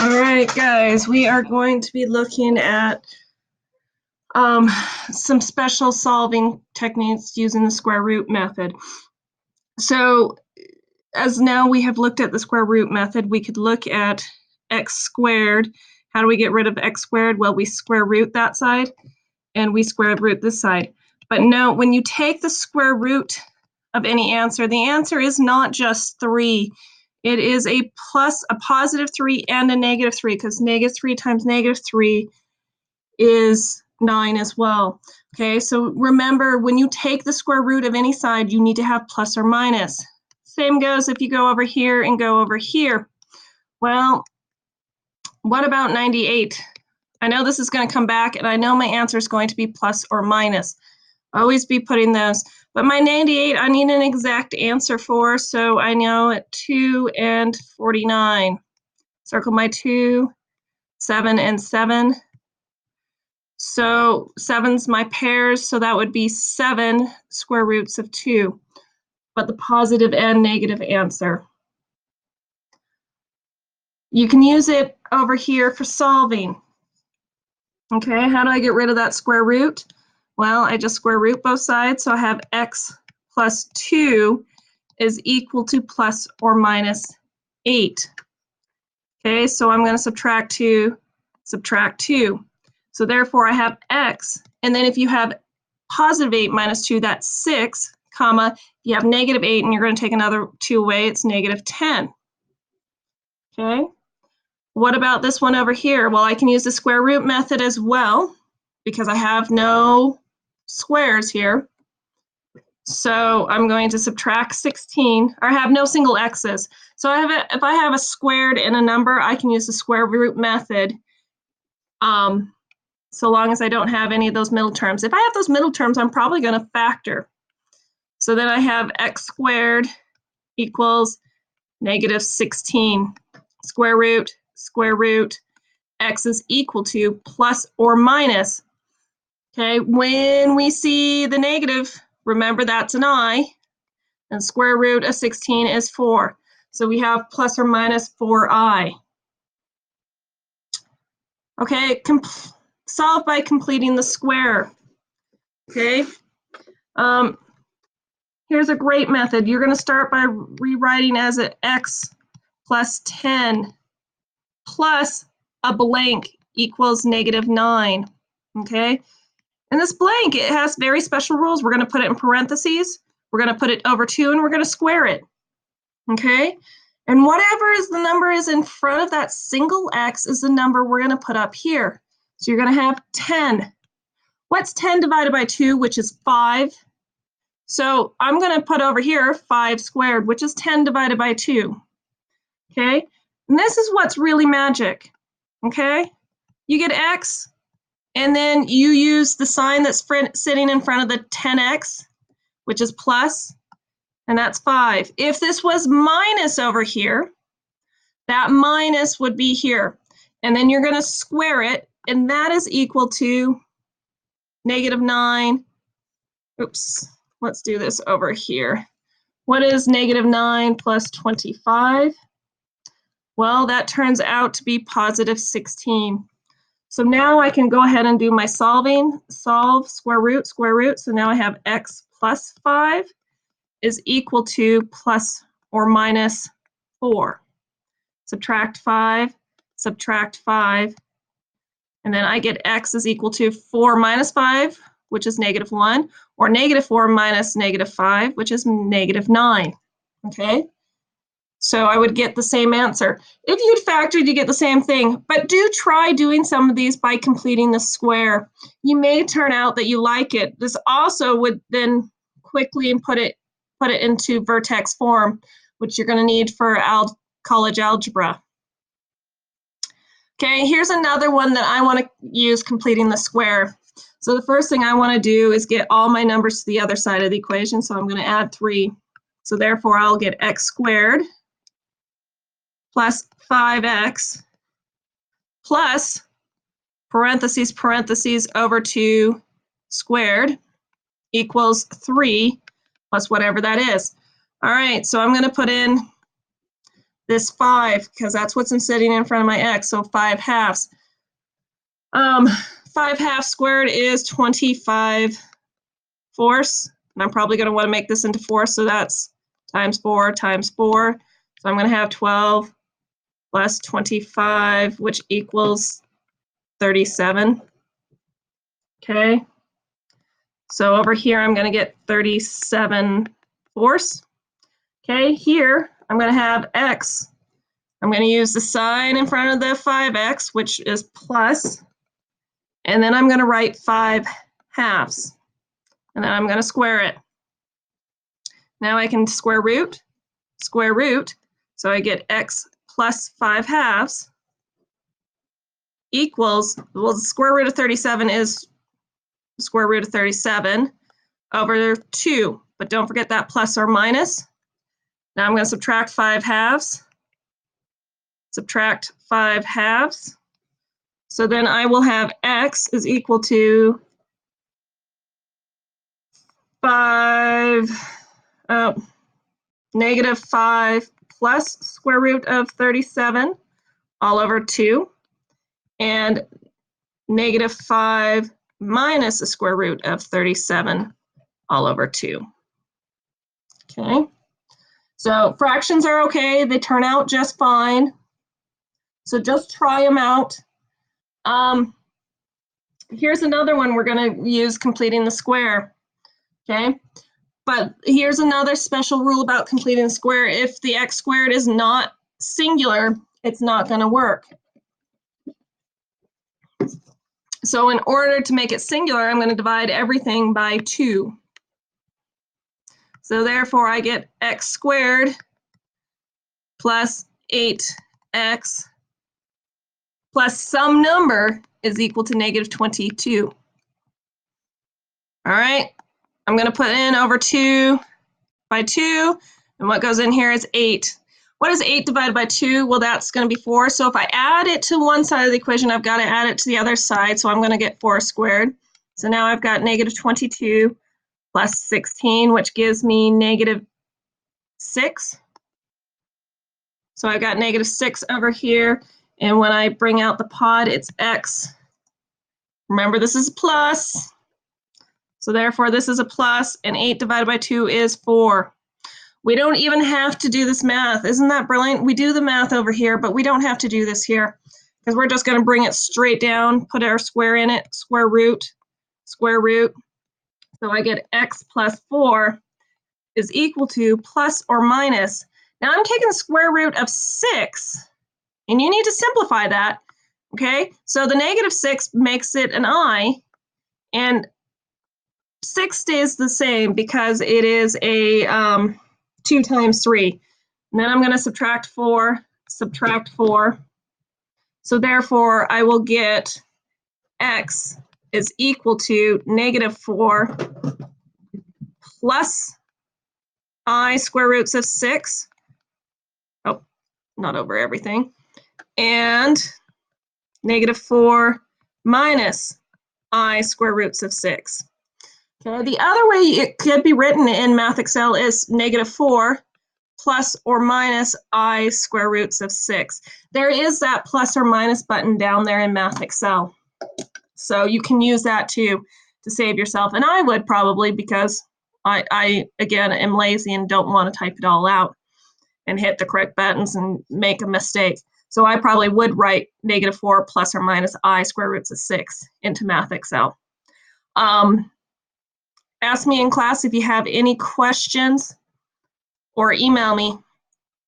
All right, guys, we are going to be looking at some special solving techniques using the square root method. So as now we have looked at the square root method, we could look at x squared. How do we get rid of x squared? Well, we square root that side and we square root this side. But no, when you take the square root of any answer, the answer is not just 3. It is a positive 3 and a negative 3, because negative 3 times negative 3 is 9 as well. Okay, so remember, when you take the square root of any side, you need to have plus or minus. Same goes if you go over here and go over here. Well, what about 98? I know this is going to come back, and I know my answer is going to be plus or minus. Always be putting those. But my 98, I need an exact answer for, so I know at 2 and 49. Circle my 2, 7 and 7. So 7's my pairs, so that would be 7 square roots of 2, but the positive and negative answer. You can use it over here for solving. Okay, how do I get rid of that square root? Well, I just square root both sides, so I have x plus 2 is equal to plus or minus 8. Okay, so I'm going to subtract 2, subtract 2. So therefore I have x, and then if you have positive 8 minus 2, that's 6, comma, if you have negative 8 and you're going to take another 2 away, it's negative 10. Okay, what about this one over here? Well, I can use the square root method as well, because I have no squares here. So I'm going to subtract 16, or have no single x's. So if I have a squared and a number, I can use the square root method, so long as I don't have any of those middle terms. If I have those middle terms, I'm probably going to factor. So then I have x squared equals negative 16. Square root, x is equal to plus or minus. Okay, when we see the negative, remember that's an I, and square root of 16 is 4. So we have plus or minus 4i. Okay, solve by completing the square. Okay, here's a great method. You're going to start by rewriting as an x plus 10 plus a blank equals negative 9. Okay, and this blank, it has very special rules. We're going to put it in parentheses. We're going to put it over 2, and we're going to square it. Okay, and whatever is the number is in front of that single x is the number we're going to put up here. So you're going to have 10. What's 10 divided by 2, which is 5? So I'm going to put over here 5 squared, which is 10 divided by 2. Okay, and this is what's really magic. Okay, you get x, and then you use the sign that's sitting in front of the 10x, which is plus, and that's 5. If this was minus over here, that minus would be here. And then you're going to square it, and that is equal to negative 9. Oops, let's do this over here. What is negative 9 plus 25? Well, that turns out to be positive 16. So now I can go ahead and do my solving. Solve square root. So now I have x plus 5 is equal to plus or minus 4. Subtract 5, subtract 5, and then I get x is equal to 4 minus 5, which is negative 1, or negative 4 minus negative 5, which is negative 9. Okay? So I would get the same answer. If you'd factored, you get the same thing, but do try doing some of these by completing the square. You may turn out that you like it. This also would then quickly put it into vertex form, which you're going to need for college algebra. Okay, here's another one that I want to use completing the square. So the first thing I want to do is get all my numbers to the other side of the equation, so I'm going to add 3. So therefore, I'll get x squared plus 5x plus parentheses over 2 squared equals 3 plus whatever that is. All right, so I'm going to put in this 5, because that's what's sitting in front of my x, so 5 halves. 5 halves squared is 25 fourths, and I'm probably going to want to make this into fourths, so that's times 4 times 4. So I'm going to have 12 plus 25, which equals 37. Okay, so over here I'm going to get 37 fourths. Okay, here I'm going to have x. I'm going to use the sign in front of the 5x, which is plus, and then I'm going to write 5 halves, and then I'm going to square it. Now I can square root, so I get x plus 5 halves equals, well, the square root of 37 is square root of 37 over 2, but don't forget that plus or minus. Now I'm going to subtract 5 halves. Subtract 5 halves. So then I will have x is equal to negative 5 plus square root of 37 all over 2, and negative 5 minus the square root of 37 all over 2. Okay, so fractions are okay. They turn out just fine. So just try them out. Here's another one we're going to use completing the square. Okay, but here's another special rule about completing the square. If the x squared is not singular, it's not going to work. So in order to make it singular, I'm going to divide everything by 2. So therefore I get x squared plus 8x plus some number is equal to negative 22. All right, I'm going to put in over 2 by 2, and what goes in here is 8. What is 8 divided by 2? Well, that's going to be 4. So if I add it to one side of the equation, I've got to add it to the other side. So I'm going to get 4 squared. So now I've got negative 22 plus 16, which gives me negative 6. So I've got negative 6 over here. And when I bring out the pod, it's x. Remember, this is plus. So therefore, this is a plus, and 8 divided by 2 is 4. We don't even have to do this math. Isn't that brilliant? We do the math over here, but we don't have to do this here because we're just going to bring it straight down, put our square in it, square root. So I get x plus 4 is equal to plus or minus. Now I'm taking the square root of 6, and you need to simplify that, okay? So the negative 6 makes it an I, and 6 stays the same because it is a 2 times 3. And then I'm going to subtract 4. So therefore, I will get x is equal to negative 4 plus I square roots of 6. Oh, not over everything. And negative 4 minus I square roots of 6. Okay, the other way it could be written in Math Excel is negative 4 plus or minus I square roots of 6. There is that plus or minus button down there in Math Excel. So you can use that too to save yourself. And I would probably, because I again, am lazy and don't want to type it all out and hit the correct buttons and make a mistake. So I probably would write negative 4 plus or minus I square roots of 6 into Math Excel. Ask me in class if you have any questions, or email me.